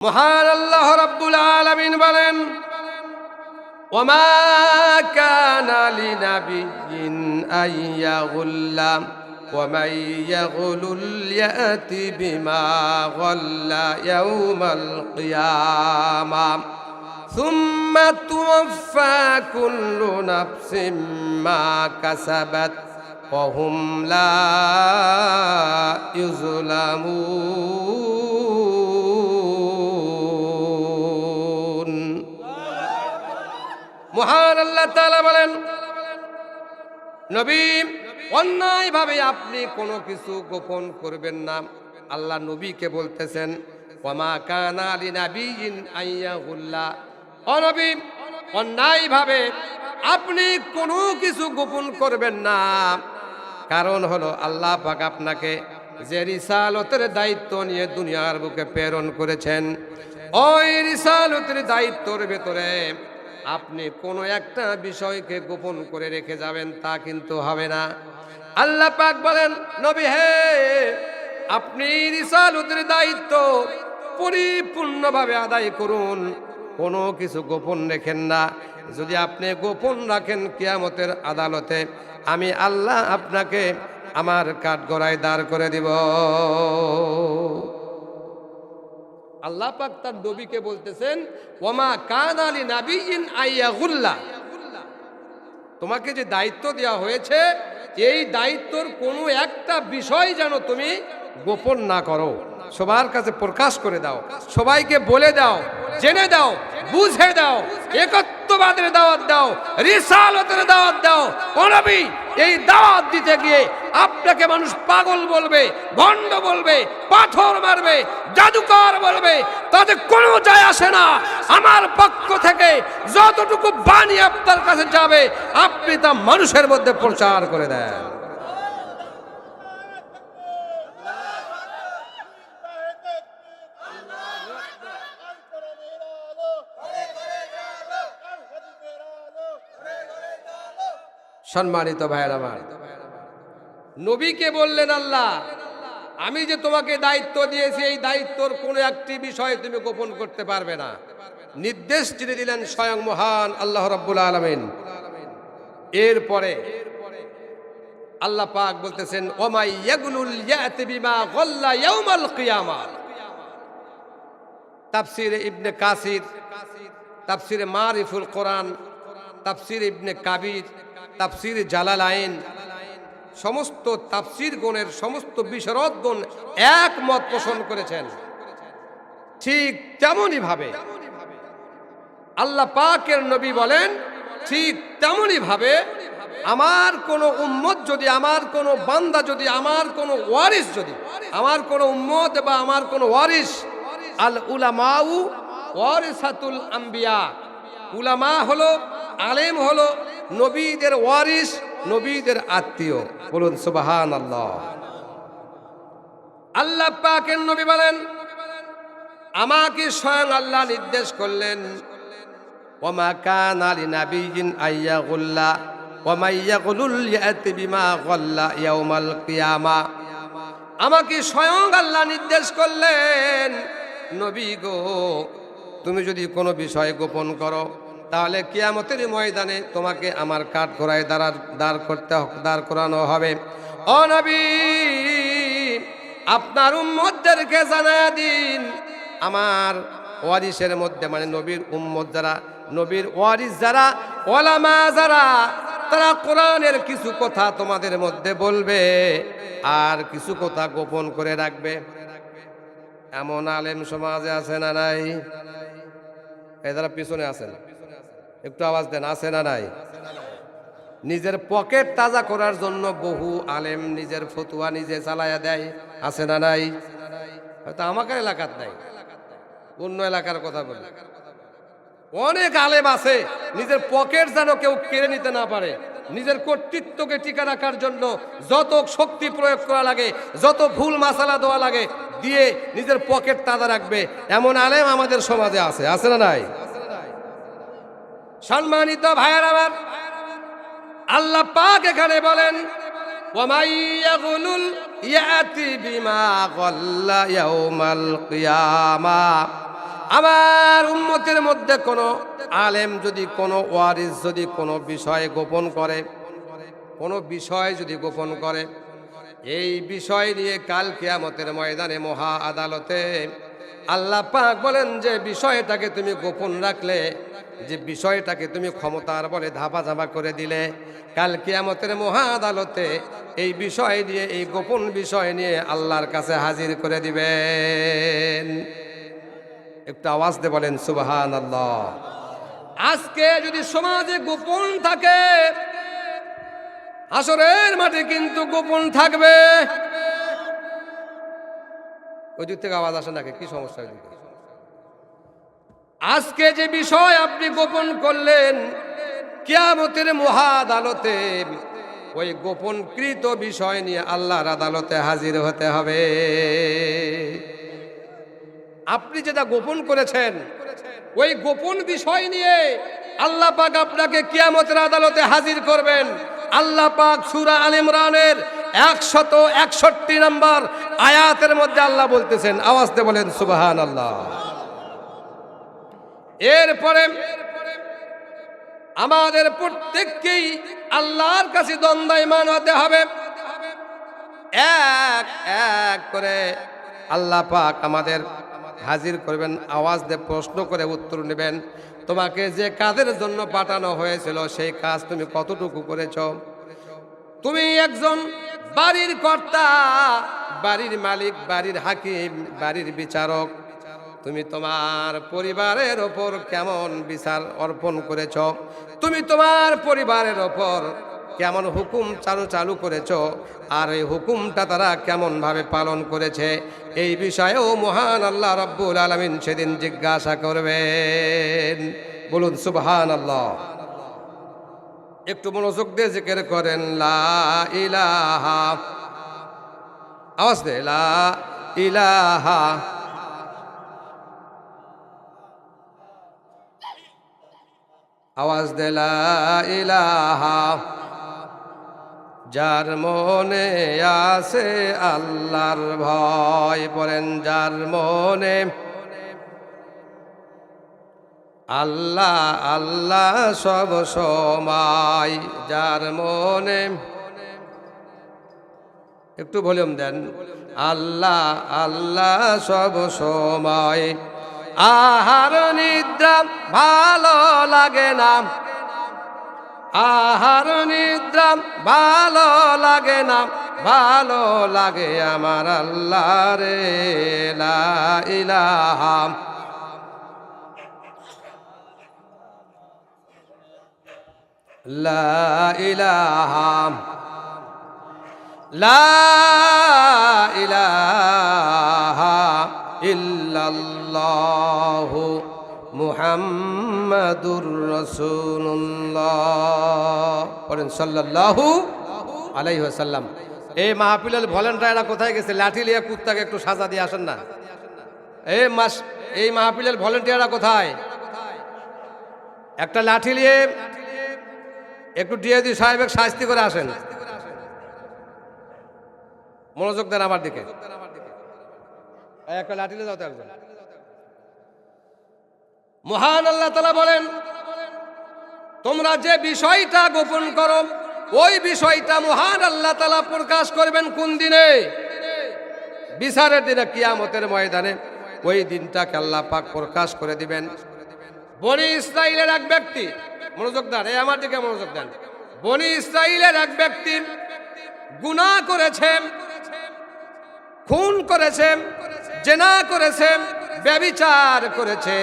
মহান আল্লাহ রাব্বুল আলামিন বলেন, ওয়ামা কানা লিনাবিয়্যিন আইয়াগুল্লা ওয়ামান ইয়াগুলুল ইয়াতি বিমা গাল্লা ইয়াউমাল কিয়ামাহ সুম্মা তুওয়াফা কুল্লু নাফসিন মা কাসাবাত ওয়া হুম লা ইউযলামুন। মহান আল্লাহ তাআলা বলেন, নবী অন্যায়ভাবে আপনি কোনো কিছু গোপন করবেন না। আল্লাহ নবীকে বলতেছেন, ওয়ামা কানা লিনাবিয়্যিন আইয়াগুল্লা, ও নবী অন্যায়ভাবে আপনি কোনো কিছু গোপন করবেন না। কারণ হলো আল্লাহ পাক আপনাকে যে রিসালতের দায়িত্ব নিয়ে দুনিয়ার বুকে প্রেরণ করেছেন, ওই রিসালতের দায়িত্বের ভেতরে আপনি কোনো একটা বিষয়কে গোপন করে রেখে যাবেন তা কিন্তু হবে না। আল্লাহ পাক বলেন, নবী হে, আপনি রিসালতের দায়িত্ব পরিপূর্ণভাবে আদায় করুন, কোনো কিছু গোপন রেখেন না। যদি আপনি গোপন রাখেন, কিয়ামতের আদালতে আমি আল্লাহ আপনাকে আমার কাঠগড়ায় দাঁড় করে দিব। আল্লাহ পাক তার নবীকে বলতেছেন, ওয়ামা কানা লিনাবিয়্যিন আইয়াগুল্লা, তোমাকে যে দায়িত্ব দেওয়া হয়েছে এই দায়িত্বর কোনো একটা বিষয় যেন তুমি গোপন না করো, সবার কাছে প্রকাশ করে দাও, সবাইকে বলে দাও, জেনে দাও, বুঝে দাও, একত্ববাদের দাওয়াত দাও, রিসালতের দাওয়াত দাও। ও নবী, এই দাওয়াত দিতে গিয়ে আপনাকে মানুষ পাগল বলবে, ভণ্ড বলবে, পাথর মারবে, জাদুকর বলবে, তাতে কোনো যায় আসে না। আমার পক্ষ থেকে যতটুকু বাণী আপনার কাছে যাবে আপনি তা মানুষের মধ্যে প্রচার করে দেন। সম্মানিত ভাইয়ের আমার, নবীকে বললেন আল্লাহ, আমি যে তোমাকে দায়িত্ব দিয়েছি এই দায়িত্বর কোনো একটি বিষয় তুমি গোপন করতে পারবে না। নির্দেশ দিয়ে দিলেন স্বয়ং মহান আল্লাহ রাব্বুল আলামিন। এরপরে আল্লাহ পাক বলতেছেন, ওমাই ইয়াগুলুল ইয়াতি বিমা গাল্লা ইয়াউমাল কিয়ামাহ। তাফসীরে ইবনে কাসির, তাফসীরে মারিফুল কোরআন, তাফসীর ইবনে কাবির, তাফসীর জালালাইন, সমস্ত তাফসীর গণের সমস্ত বিশরদগণ একমত পোষণ করেছেন। ঠিক তেমনই ভাবে আল্লাহ পাকের নবী বলেন, ঠিক তেমনই ভাবে আমার কোনো উম্মত যদি, আমার কোনো বান্দা যদি, আমার কোনো ওয়ারিস যদি, আমার কোনো উম্মত বা আমার কোনো ওয়ারিস, আল উলামাউ ওয়ারিসাতুল আম্বিয়া, উলামা হলো, আলেম হলো নবীদের ওয়ারিস, নবীদের আত্মীয়। বলুন সুবহানাল্লাহ। আল্লাহ পাকের নবী বলেন, আমাকে স্বয়ং আল্লাহ নির্দেশ করলেন, ওয়ামা কানা লিনাবিয়্যিন আইয়াগুল্লা ওয়ামান ইয়াগুলুল ইয়াতি বিমা গাল্লা ইয়াউমাল কিয়ামাহ। আমাকে স্বয়ং আল্লাহ নির্দেশ করলেন, নবী গো, তুমি যদি কোনো বিষয় গোপন করো তাহলে কিয়ামতের ময়দানে তোমাকে আমার কাঠগড়ায় দাঁড় করানো হবে। ও নবী, আপনার উম্মতদেরকে জানায়া দিন, আমার ওয়ারিসের মধ্যে, মানে নবীর উম্মত যারা, নবীর ওয়ারিস যারা, ওলামা যারা, তারা কোরআনের কিছু কথা তোমাদের মধ্যে বলবে আর কিছু কথা গোপন করে রাখবে। এমন আলেম সমাজে আছে না নাই? এই যারা পিছনে আছেন একটু আওয়াজ দেন, আছে না নাই? নিজের পকেট তাজা করার জন্য বহু আলেম নিজের ফতুয়া নিজে চালায়া দেয়, আছে না নাই? হয়তো আমাদের এলাকার নাই, অন্য এলাকার কথা বলি। অনেক আলেম আছে নিজের পকেট যেন কেউ কেড়ে নিতে না পারে, নিজের কর্তৃত্বকে টিকে রাখার জন্য যত শক্তি প্রয়োগ করা লাগে, যত ভুল মাসালা দেওয়া লাগে দিয়ে নিজের পকেট তাজা রাখবে, এমন আলেম আমাদের সমাজে আছে, আছে না নাই? সম্মানিত ভাইয়ের আমার, আল্লাহ পাক এখানে বলেন, ওয়ামান ইয়াগুলুল ইয়াতি বিমা গাল্লা ইয়াউমাল কিয়ামাহ। আমার উম্মতের মধ্যে কোনো আলেম যদি কোনো ওয়ারিস যদি কোনো বিষয় গোপন করে, কোনো বিষয় যদি গোপন করে, এই বিষয় নিয়ে কাল কিয়ামতের ময়দানে মহা আদালতে আল্লাহ পাক বলেন যে বিষয়টাকে তুমি গোপন রাখলে, যে বিষয়টাকে তুমি ক্ষমতার বলে ধাপা ধাপা করে দিলে, কাল কিয়ামতের মহা আদালতে এই বিষয় নিয়ে, এই গোপন বিষয় নিয়ে আল্লাহর কাছে হাজির করে দিবেন। একটু আওয়াজ দিয়ে বলেন সুবহানাল্লাহ। আজকে যদি সমাজে গোপন থাকে, হাসরের মাঠে কিন্তু গোপন থাকবে। ওই দিক থেকে আওয়াজ আসে নাকি? কি সমস্যা? আজকে যে বিষয় আপনি গোপন করলেন, কিয়ামতের মহা আদালতে ওই গোপনকৃত বিষয় নিয়ে আল্লাহর আদালতে হাজির হতে হবে। আপনি যেটা গোপন করেছেন ওই গোপন বিষয় নিয়ে আল্লাহ পাক আপনাকে কিয়ামতের আদালতে হাজির করবেন। আল্লাহ পাক সূরা আল ইমরানের 161 নম্বর আয়াতের মধ্যে আল্লাহ বলতেছেন, আওয়াজ দিয়ে বলেন সুবহানাল্লাহ। এরপরে আমাদের প্রত্যেককেই আল্লাহর কাছে দণ্ডায়মান হতে হবে। এক এক করে আল্লাহ পাক আমাদের হাজির করবেন, আওয়াজ দিয়ে প্রশ্ন করে উত্তর নেবেন। তোমাকে যে কাজের জন্য পাঠানো হয়েছিল সেই কাজ তুমি কতটুকু করেছ? তুমি একজন বাড়ির কর্তা, বাড়ির মালিক, বাড়ির হাকিম, বাড়ির বিচারক, তুমি তোমার পরিবারের ওপর কেমন বিচার অর্পণ করেছ? তুমি তোমার পরিবারের ওপর কেমন হুকুম চালু করেছ? আর এই হুকুমটা তারা কেমন ভাবে পালন করেছে? এই বিষয়েও মহান আল্লাহ রাব্বুল আলামিন সেদিন জিজ্ঞাসা করবেন। বলুন সুবহানাল্লাহ। একটু মনোযোগ দিয়ে জিকির করেন লা ইলাহা, আওয়াজ দে লা ইলাহা, আওয়াজ দে লা ইলাহা। যার মনে আছে আল্লাহর ভয়, পড়েন যার মনে আল্লাহ আল্লাহ সব সময়, যার মনে, একটু ভলিউম দেন, আল্লাহ আল্লাহ সব সময়। আহার নিদ্রা ভালো লাগে না, আহার নিদ্রা ভালো লাগে না, ভালো লাগে আমার আল্লাহ রে। লা ইলাহা, লা ইলাহা, লা ইলাহা ইল্লাল্লাহু মুহাম্মাদুর রাসূলুল্লাহ। পড়েন সাল্লাল্লাহু আলাইহি ওয়াসাল্লাম। এই মাহফিলের ভলেন্টিয়াররা কোথায় গেছে? লাঠি লিয়ে কুত্তাকে একটু সাজা দিয়ে আসেন না। এই মাহফিলের ভলেন্টিয়াররা কোথায়? একটা লাঠি নিয়ে একটু ডিএজি সাহেবের শাস্তি করে আসেন। মনোযোগ দেন আমার দিকে। একটা লাঠি নিয়ে যাও তো একজন। মহান আল্লাহ তাআলা বলেন, তোমরা যে বিষয়টা গোপন করো ওই বিষয়টা মহান আল্লাহ তাআলা প্রকাশ করবেন কোন দিনে? বিচারের দিনে, কিয়ামতের ময়দানে। ওই দিনটাকে আল্লাহ পাক প্রকাশ করে দিবেন। বনি ইসরাইলের এক ব্যক্তি, মনোযোগ দেন, এই আমার দিকে মনোযোগ দেন। বনি ইসরাইলের এক ব্যক্তি গুনাহ করেছেন, খুন করেছেন, জেনা করেছেন, ব্যভিচার করেছে,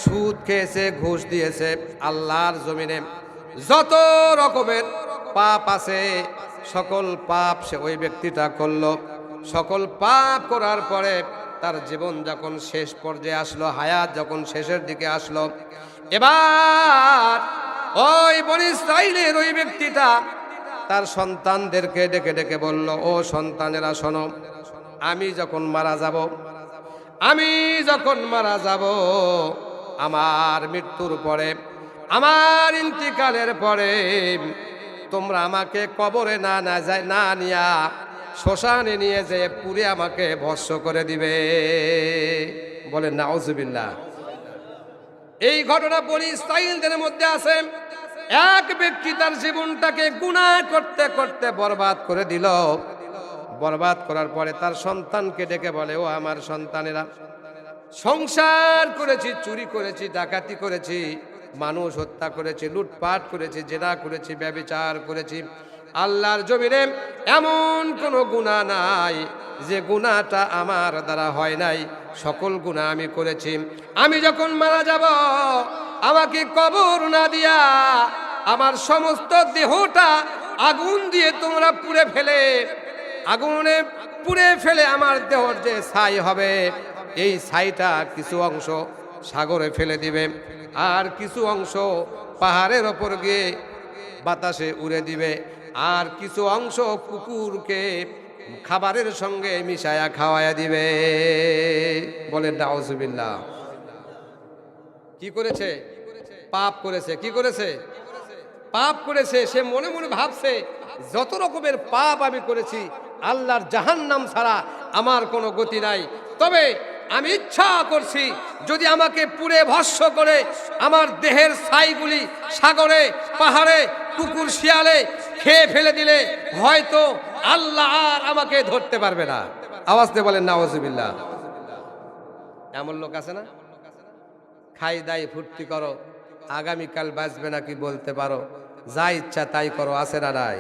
সুদ খেয়েছে, ঘুষ দিয়েছে। আল্লাহর জমিনে যত রকমের পাপ আছে সকল পাপ সে ওই ব্যক্তিটা করলো। সকল পাপ করার পরে তার জীবন যখন শেষ পর্যায়ে আসলো, হায়াত যখন শেষের দিকে আসলো, এবার ওই বনি ইসরাইলের ওই ব্যক্তিটা তার সন্তানদেরকে ডেকে ডেকে বলল, ও সন্তানেরা শোনো, আমি যখন মারা যাব, আমার মৃত্যুর পরে, আমার ইন্তিকালের পরে তোমরা আমাকে কবরে না নিয়া শ্মশানে নিয়ে যে পুড়ে আমাকে ভস্ম করে দিবে। বলেন নাউজুবিল্লাহ। এই ঘটনা বনি ইসরাঈলদের মধ্যে আছে। এক ব্যক্তি তার জীবনটাকে গুনাহ করতে করতে বরবাদ করে দিল। বরবাদ করার পরে তার সন্তানকে ডেকে বলে, ও আমার সন্তানেরা, সংসার করেছি, চুরি করেছি, ডাকাতি করেছি, মানুষ হত্যা করেছি, লুটপাট করেছি, জেনা করেছি, ব্যভিচার করেছি, আল্লাহর জমিনে এমন কোনো গুনাহ নাই যে গুনাহটা আমার দ্বারা হয় নাই, সকল গুনাহ আমি করেছি। আমি যখন মারা যাব, আমাকে কবর না দিয়া আমার সমস্ত দেহটা আগুন দিয়ে তোমরা পুড়ে ফেলে, আগুনে পুড়ে ফেলে আমার দেহর যে ছাই হবে, এই ছাইটা কিছু অংশ সাগরে ফেলে দিবে, আর কিছু অংশ পাহাড়ের ওপর গিয়ে বাতাসে উড়ে দিবে, আর কিছু অংশ কুকুরকে খাবারের সঙ্গে মিশায়া খাওয়ায়া দিবে। বলেন নাউজুবিল্লাহ। কি করেছে? পাপ করেছে। কি করেছে? পাপ করেছে। সে মনে মনে ভাবছে, যত রকমের পাপ আমি করেছি, আল্লাহর জাহান্নাম ছাড়া আমার কোনো গতি নাই। তবে আমি ইচ্ছা করছি, যদি আমাকে পুড়ে ভস্ম করে আমার দেহের ছাইগুলি সাগরে, পাহাড়ে, কুকুর শিয়ালে খেয়ে ফেলে দিলে হয়তো আল্লাহ আর আমাকে ধরতে পারবে না। আওয়াজ দিয়ে বলেন নাউজুবিল্লাহ। এমন লোক আছে না? খাই দাই ফুর্তি করো, আগামীকাল বাঁচবে নাকি বলতে পারো, যা ইচ্ছা তাই করো, আছে না নাই?